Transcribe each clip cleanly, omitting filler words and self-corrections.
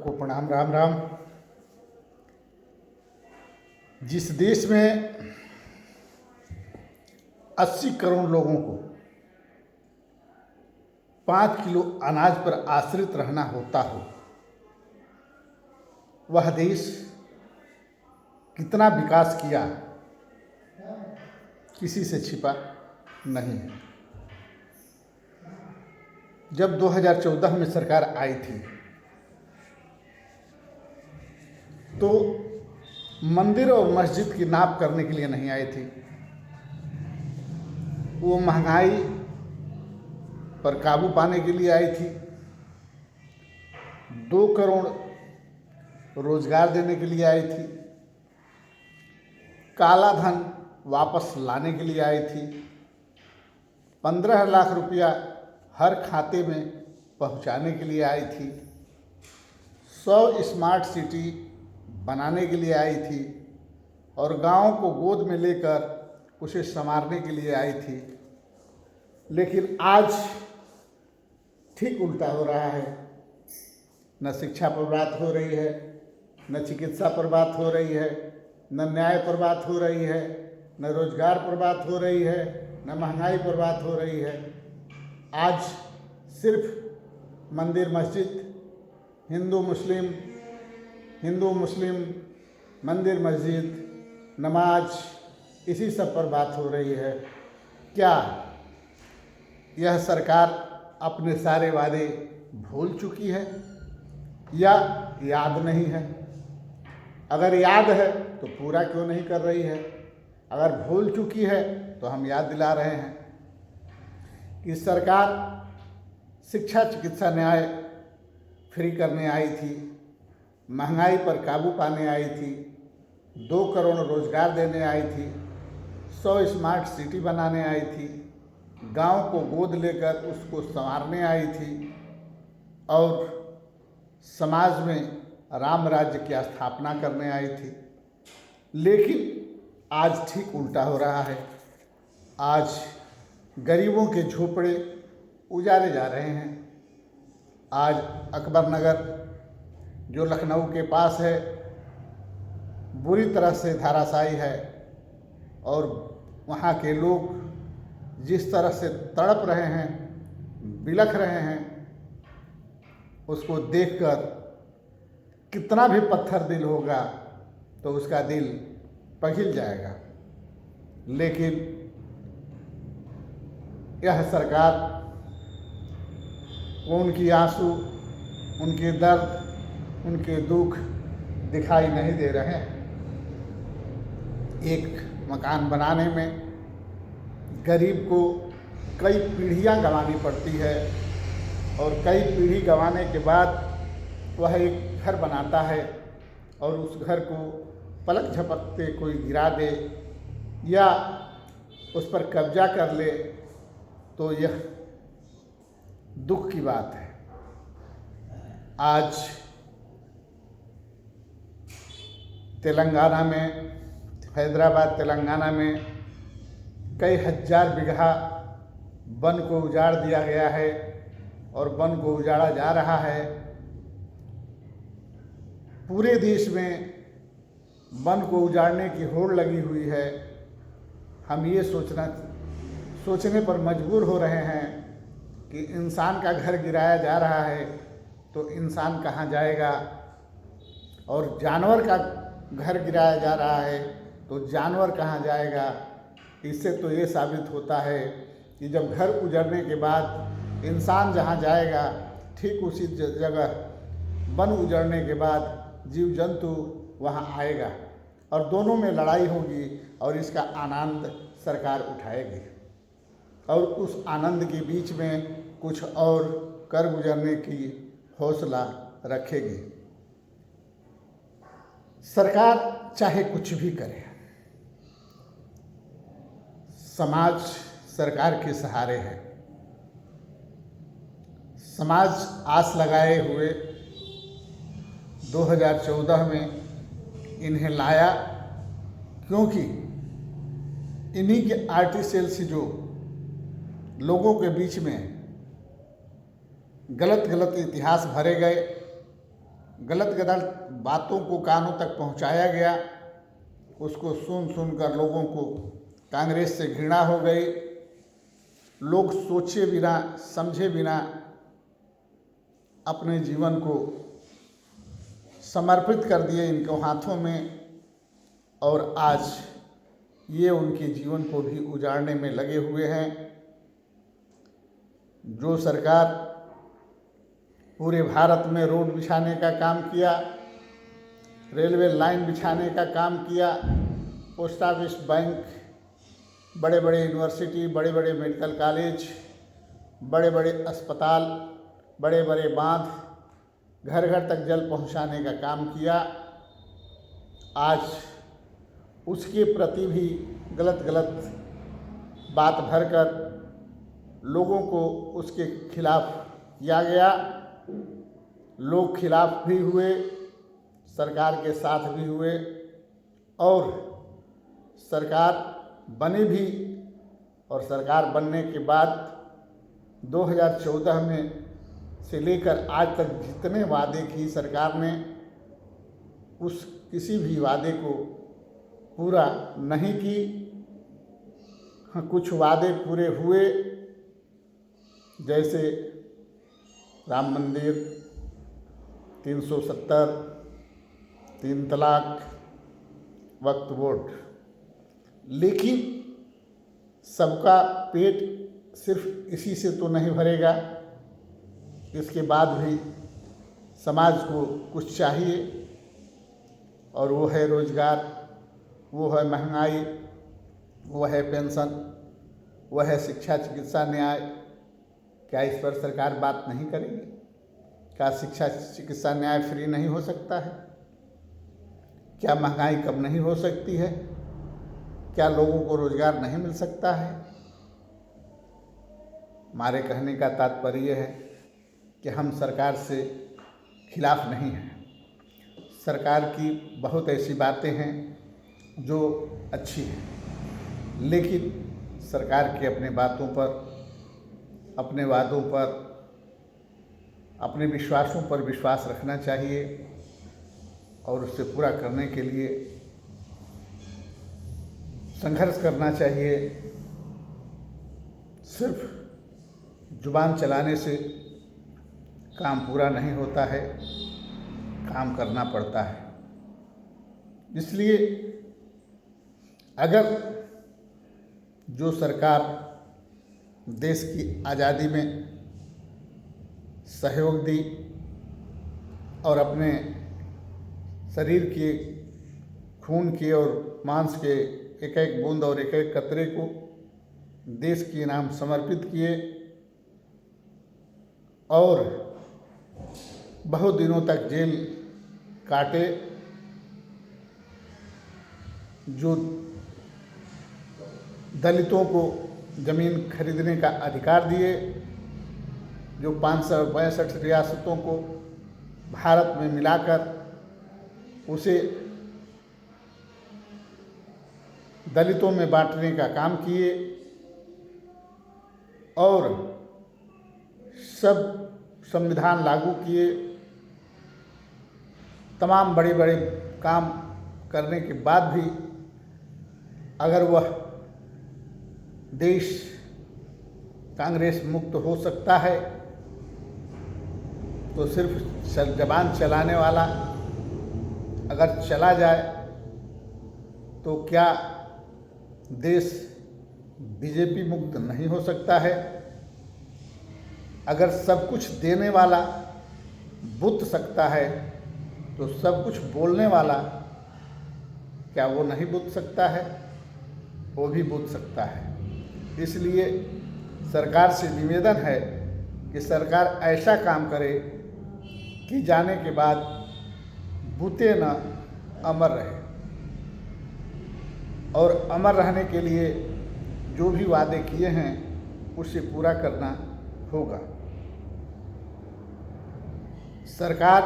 सबको प्रणाम। राम राम। जिस देश में 80 करोड़ लोगों को 5 किलो अनाज पर आश्रित रहना होता हो, वह देश कितना विकास किया किसी से छिपा नहीं है। जब 2014 में सरकार आई थी तो मंदिर और मस्जिद की नाप करने के लिए नहीं आई थी। वो महंगाई पर काबू पाने के लिए आई थी, 2 करोड़ रोजगार देने के लिए आई थी, काला धन वापस लाने के लिए आई थी, 15 लाख रुपया हर खाते में पहुंचाने के लिए आई थी, 100 स्मार्ट सिटी बनाने के लिए आई थी और गाँव को गोद में लेकर उसे संवारने के लिए आई थी। लेकिन आज ठीक उल्टा हो रहा है। न शिक्षा पर बात हो रही है, न चिकित्सा पर बात हो रही है, न न्याय पर बात हो रही है, न रोजगार पर बात हो रही है, न महंगाई पर बात हो रही है। आज सिर्फ मंदिर मस्जिद, हिंदू मुस्लिम, मंदिर मस्जिद, नमाज, इसी सब पर बात हो रही है। क्या यह सरकार अपने सारे वादे भूल चुकी है या याद नहीं है? अगर याद है तो पूरा क्यों नहीं कर रही है? अगर भूल चुकी है तो हम याद दिला रहे हैं कि सरकार शिक्षा, चिकित्सा, न्याय फ्री करने आई थी, महंगाई पर काबू पाने आई थी, 2 करोड़ रोजगार देने आई थी, 100 स्मार्ट सिटी बनाने आई थी, गांव को गोद लेकर उसको संवारने आई थी और समाज में राम राज्य की स्थापना करने आई थी। लेकिन आज ठीक उल्टा हो रहा है। आज गरीबों के झोपड़े उजाड़े जा रहे हैं। आज अकबर नगर जो लखनऊ के पास है बुरी तरह से धराशायी है और वहाँ के लोग जिस तरह से तड़प रहे हैं, बिलख रहे हैं, उसको देखकर कितना भी पत्थर दिल होगा तो उसका दिल पिघल जाएगा। लेकिन यह सरकार को उनकी आंसू, उनके दर्द, उनके दुख दिखाई नहीं दे रहे हैं। एक मकान बनाने में गरीब को कई पीढ़ियां गंवानी पड़ती है और कई पीढ़ी गंवाने के बाद वह एक घर बनाता है और उस घर को पलक झपकते कोई गिरा दे या उस पर कब्जा कर ले तो यह दुख की बात है। आज तेलंगाना में, हैदराबाद तेलंगाना में कई हजार बीघा वन को उजाड़ दिया गया है और वन को उजाड़ा जा रहा है। पूरे देश में वन को उजाड़ने की होड़ लगी हुई है। हम ये सोचने पर मजबूर हो रहे हैं कि इंसान का घर गिराया जा रहा है तो इंसान कहाँ जाएगा, और जानवर का घर गिराया जा रहा है तो जानवर कहाँ जाएगा। इससे तो ये साबित होता है कि जब घर उजड़ने के बाद इंसान जहाँ जाएगा ठीक उसी जगह वन उजड़ने के बाद जीव जंतु वहाँ आएगा और दोनों में लड़ाई होगी और इसका आनंद सरकार उठाएगी और उस आनंद के बीच में कुछ और कर गुजरने की हौसला रखेगी। सरकार चाहे कुछ भी करे, समाज सरकार के सहारे है। समाज आस लगाए हुए 2014 में इन्हें लाया, क्योंकि इन्हीं के आरटी सेल से जो लोगों के बीच में गलत इतिहास भरे गए, गलत गलत बातों को कानों तक पहुंचाया गया, उसको सुन कर लोगों को कांग्रेस से घृणा हो गई। लोग सोचे बिना समझे बिना अपने जीवन को समर्पित कर दिए इनके हाथों में, और आज ये उनके जीवन को भी उजाड़ने में लगे हुए हैं। जो सरकार पूरे भारत में रोड बिछाने का काम किया, रेलवे लाइन बिछाने का काम किया, पोस्ट ऑफिस, बैंक, बड़े बड़े यूनिवर्सिटी, बड़े बड़े मेडिकल कॉलेज, बड़े बड़े अस्पताल, बड़े बड़े बांध, घर घर तक जल पहुंचाने का काम किया, आज उसके प्रति भी गलत गलत बात भरकर लोगों को उसके खिलाफ किया गया। लोग खिलाफ भी हुए, सरकार के साथ भी हुए, और सरकार बनी भी। और सरकार बनने के बाद 2014 में से लेकर आज तक जितने वादे की सरकार ने, उस किसी भी वादे को पूरा नहीं की। हाँ, कुछ वादे पूरे हुए, जैसे राम मंदिर, 370, 3 तलाक, वक्फ बोर्ड, लेकिन सबका पेट सिर्फ इसी से तो नहीं भरेगा। इसके बाद भी समाज को कुछ चाहिए, और वो है रोजगार, वो है महंगाई, वो है पेंशन, वो है शिक्षा, चिकित्सा, न्याय। क्या इस पर सरकार बात नहीं करेगी? क्या शिक्षा, चिकित्सा, न्याय फ्री नहीं हो सकता है? क्या महंगाई कम नहीं हो सकती है? क्या लोगों को रोजगार नहीं मिल सकता है? हमारे कहने का तात्पर्य है कि हम सरकार से खिलाफ नहीं हैं। सरकार की बहुत ऐसी बातें हैं जो अच्छी हैं, लेकिन सरकार के अपने बातों पर, अपने वादों पर, अपने विश्वासों पर विश्वास रखना चाहिए, और उससे पूरा करने के लिए संघर्ष करना चाहिए। सिर्फ जुबान चलाने से काम पूरा नहीं होता है, काम करना पड़ता है। इसलिए अगर जो सरकार देश की आज़ादी में सहयोग दी और अपने शरीर के खून के और मांस के एक एक बूंद और एक एक कतरे को देश के नाम समर्पित किए, और बहुत दिनों तक जेल काटे, जो दलितों को ज़मीन खरीदने का अधिकार दिए, जो 562 रियासतों को भारत में मिलाकर उसे दलितों में बांटने का काम किए, और सब संविधान लागू किए। तमाम बड़े बड़े काम करने के बाद भी अगर वह देश कांग्रेस मुक्त हो सकता है, तो सिर्फ जबान चलाने वाला अगर चला जाए, तो क्या देश बीजेपी मुक्त नहीं हो सकता है? अगर सब कुछ देने वाला बुत सकता है, तो सब कुछ बोलने वाला क्या वो नहीं बुत सकता है? वो भी बुत सकता है। इसलिए सरकार से निवेदन है कि सरकार ऐसा काम करे कि जाने के बाद बुते न अमर रहे, और अमर रहने के लिए जो भी वादे किए हैं उसे पूरा करना होगा। सरकार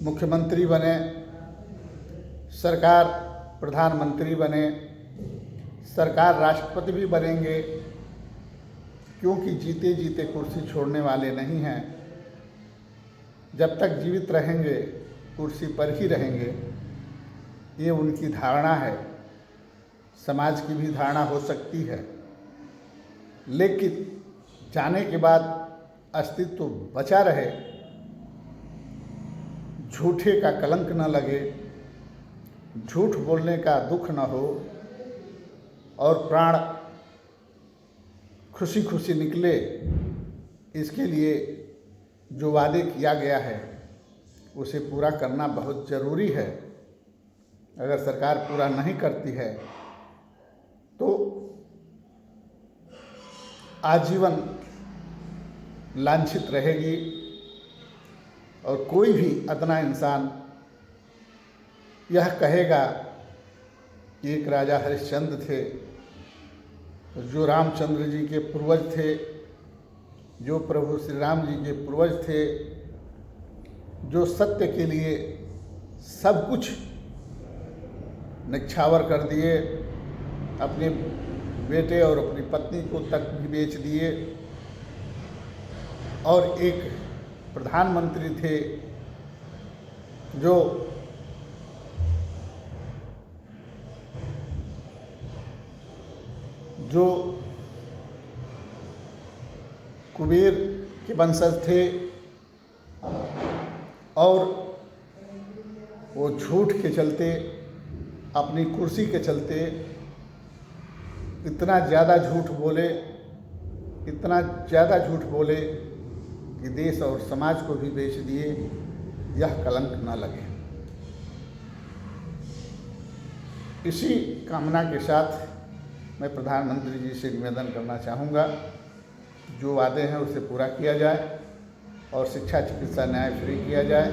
मुख्यमंत्री बने, सरकार प्रधानमंत्री बने, सरकार राष्ट्रपति भी बनेंगे, क्योंकि जीते जीते कुर्सी छोड़ने वाले नहीं हैं। जब तक जीवित रहेंगे कुर्सी पर ही रहेंगे, ये उनकी धारणा है। समाज की भी धारणा हो सकती है, लेकिन जाने के बाद अस्तित्व बचा रहे, झूठे का कलंक न लगे, झूठ बोलने का दुख न हो और प्राण खुशी खुशी निकले, इसके लिए जो वादे किया गया है उसे पूरा करना बहुत ज़रूरी है। अगर सरकार पूरा नहीं करती है तो आजीवन लांछित रहेगी और कोई भी अदना इंसान यह कहेगा कि एक राजा हरिश्चंद्र थे, जो रामचंद्र जी के पूर्वज थे, जो प्रभु श्री राम जी के पूर्वज थे, जो सत्य के लिए सब कुछ निछावर कर दिए, अपने बेटे और अपनी पत्नी को तक भी बेच दिए, और एक प्रधानमंत्री थे जो कुबेर के वंशज थे, और वो झूठ के चलते, अपनी कुर्सी के चलते इतना ज़्यादा झूठ बोले कि देश और समाज को भी बेच दिए। यह कलंक न लगे। इसी कामना के साथ मैं प्रधानमंत्री जी से निवेदन करना चाहूँगा, जो वादे हैं उसे पूरा किया जाए और शिक्षा, चिकित्सा, न्याय फ्री किया जाए।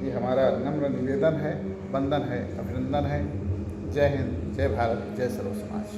ये हमारा नम्र निवेदन है, वंदन है, अभिनंदन है। जय हिंद, जय भारत, जय सर्व समाज।